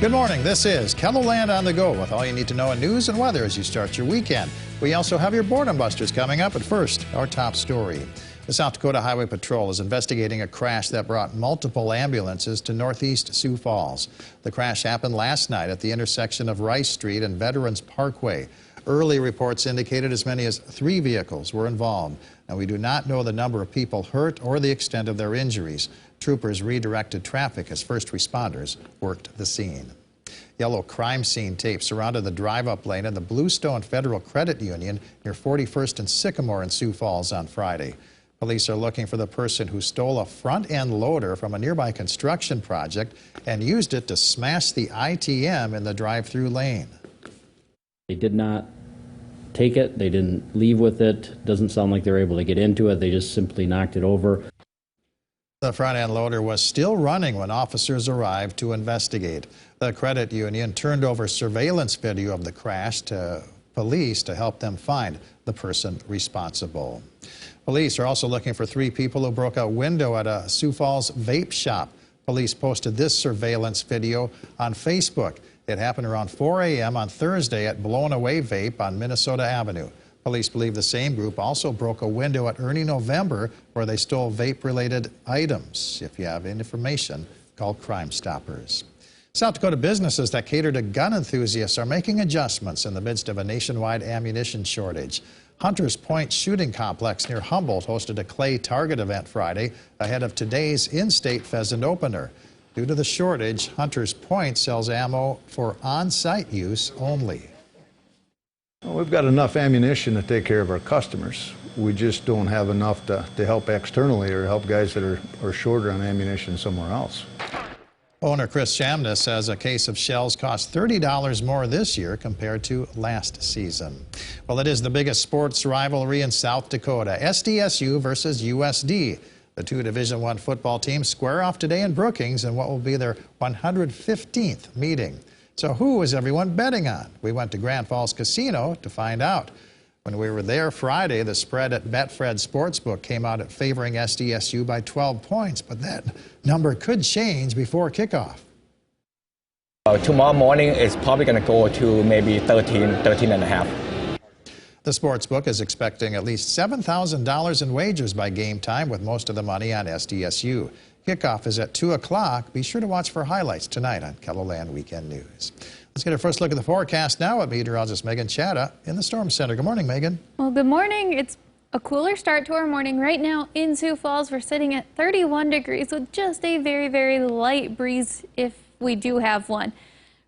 Good morning. This is KELOLAND on the go with all you need to know in news and weather as you start your weekend. We also have your boredom busters coming up, but first, our top story. The South Dakota Highway Patrol is investigating a crash that brought multiple ambulances to northeast Sioux Falls. The crash happened last night at the intersection of Rice Street and Veterans Parkway. Early reports indicated as many as 3 vehicles were involved. Now, we do not know the number of people hurt or the extent of their injuries. Troopers redirected traffic as first responders worked the scene. Yellow crime scene tape surrounded the drive-up lane in the Bluestone Federal Credit Union near 41st and Sycamore in Sioux Falls on Friday. Police are looking for the person who stole a front-end loader from a nearby construction project and used it to smash the ITM in the drive-through lane. They did not take it. They didn't leave with it. Doesn't sound like they were able to get into it. They just simply knocked it over. The front-end loader was still running when officers arrived to investigate. The credit union turned over surveillance video of the crash to police to help them find the person responsible. Police are also looking for 3 people who broke a window at a Sioux Falls vape shop. Police posted this surveillance video on Facebook. It happened around 4 a.m. on Thursday at Blown Away Vape on Minnesota Avenue. Police believe the same group also broke a window at Ernie November where they stole vape-related items. If you have information, call Crime Stoppers. South Dakota businesses that cater to gun enthusiasts are making adjustments in the midst of a nationwide ammunition shortage. Hunters Point Shooting Complex near Humboldt hosted a clay target event Friday ahead of today's in-state pheasant opener. Due to the shortage, Hunters Point sells ammo for on-site use only. Well, we've got enough ammunition to take care of our customers. We just don't have enough to help externally or help guys that are shorter on ammunition somewhere else. Owner Chris Shamness says a case of shells cost $30 more this year compared to last season. Well, it is the biggest sports rivalry in South Dakota, SDSU versus USD. The 2 Division I football teams square off today in Brookings in what will be their 115th meeting. So who is everyone betting on? We went to Grand Falls Casino to find out. When we were there Friday, the spread at Betfred Sportsbook came out at favoring SDSU by 12 points, but that number could change before kickoff. Tomorrow morning it's probably going to go to maybe 13 and a half. The sportsbook is expecting at least $7,000 in wagers by game time, with most of the money on SDSU. Kickoff is at 2 o'clock. Be sure to watch for highlights tonight on KELOLAND Weekend News. Let's get our first look at the forecast now with meteorologist Megan Chatta in the Storm Center. Good morning, Megan. Well, good morning. It's a cooler start to our morning. Right now in Sioux Falls, we're sitting at 31 degrees with just a very, very light breeze if we do have one.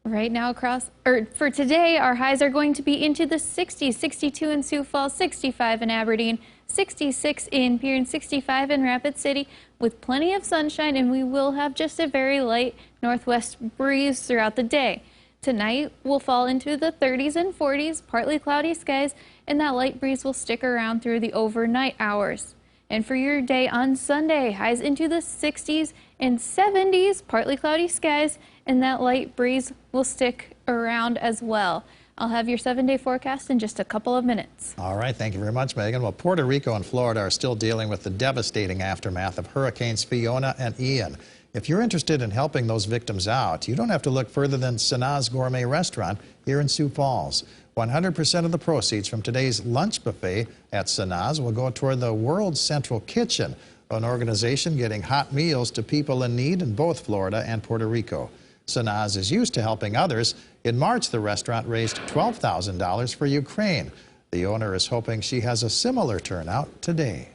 Right now for today, our highs are going to be into the 60s, 62 in Sioux Falls, 65 in Aberdeen, 66 in Pierre, 65 in Rapid City, with plenty of sunshine, and we will have just a very light northwest breeze throughout the day. Tonight will fall into the 30s and 40s, partly cloudy skies, and that light breeze will stick around through the overnight hours. And for your day on Sunday, highs into the 60s and 70s, partly cloudy skies, and that light breeze will stick around as well. I'll have your 7-day forecast in just a couple of minutes. All right, thank you very much, Megan. Well, Puerto Rico and Florida are still dealing with the devastating aftermath of Hurricanes Fiona and Ian. If you're interested in helping those victims out, you don't have to look further than Sanaz Gourmet Restaurant here in Sioux Falls. 100% of the proceeds from today's lunch buffet at Sanaz will go toward the World Central Kitchen, an organization getting hot meals to people in need in both Florida and Puerto Rico. Sanaz is used to helping others. In March, the restaurant raised $12,000 for Ukraine. The owner is hoping she has a similar turnout today.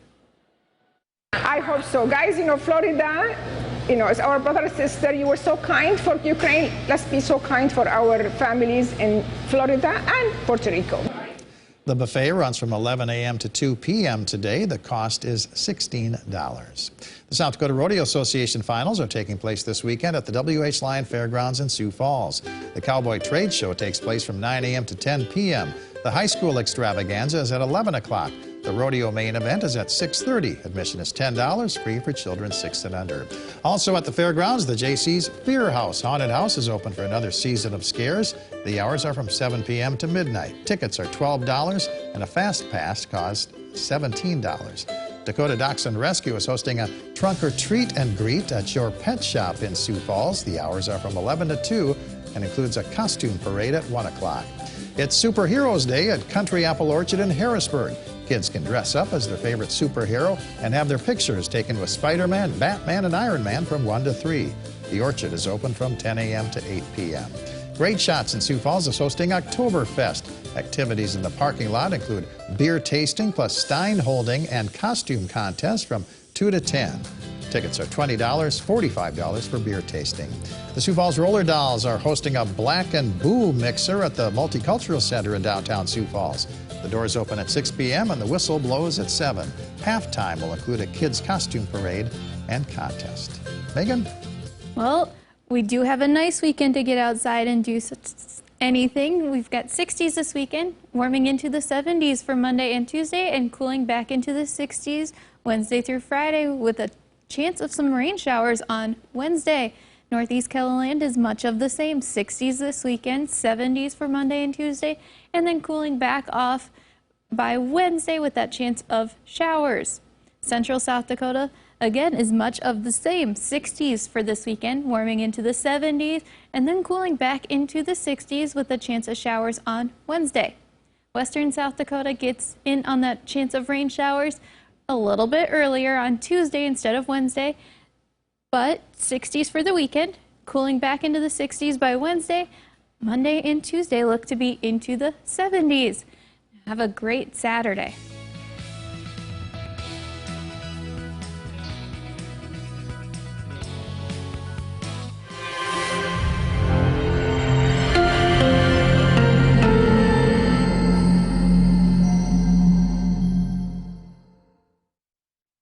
I hope so. Guys, Florida, as our brother and sister, you were so kind for Ukraine. Let's be so kind for our families in Florida and Puerto Rico. The buffet runs from 11 a.m. to 2 p.m. today. The cost is $16. The South Dakota Rodeo Association finals are taking place this weekend at the W.H. Lyon Fairgrounds in Sioux Falls. The Cowboy Trade Show takes place from 9 a.m. to 10 p.m. The high school extravaganza is at 11 o'clock. The rodeo main event is at 6:30. Admission is $10, free for children 6 and under. Also at the fairgrounds, the J.C.'s Fear House Haunted House is open for another season of scares. The hours are from 7 p.m. to midnight. Tickets are $12 and a fast pass costs $17. Dakota Dachshund Rescue is hosting a trunk or treat and greet at your pet shop in Sioux Falls. The hours are from 11 to 2. and includes a costume parade at 1 o'clock. It's Superheroes Day at Country Apple Orchard in Harrisburg. Kids can dress up as their favorite superhero and have their pictures taken with Spider-Man, Batman, and Iron Man from 1 to 3. The Orchard is open from 10 a.m. to 8 p.m. Great Shots in Sioux Falls is hosting Oktoberfest. Activities in the parking lot include beer tasting plus stein holding and costume contest from 2 to 10. Tickets are $20, $45 for beer tasting. The Sioux Falls Roller Dolls are hosting a Black and Boo mixer at the Multicultural Center in downtown Sioux Falls. The doors open at 6 p.m. and the whistle blows at 7. Halftime will include a kids' costume parade and contest. Megan? Well, we do have a nice weekend to get outside and do anything. We've got 60s this weekend, warming into the 70s for Monday and Tuesday, and cooling back into the 60s Wednesday through Friday with a chance of some rain showers on Wednesday. Northeast KELOLAND is much of the same. 60s this weekend, 70s for Monday and Tuesday, and then cooling back off by Wednesday with that chance of showers. Central South Dakota, again, is much of the same. 60s for this weekend, warming into the 70s, and then cooling back into the 60s with a chance of showers on Wednesday. Western South Dakota gets in on that chance of rain showers a little bit earlier on Tuesday instead of Wednesday, but 60s for the weekend, cooling back into the 60s by Wednesday. Monday and Tuesday look to be into the 70s. Have a great Saturday.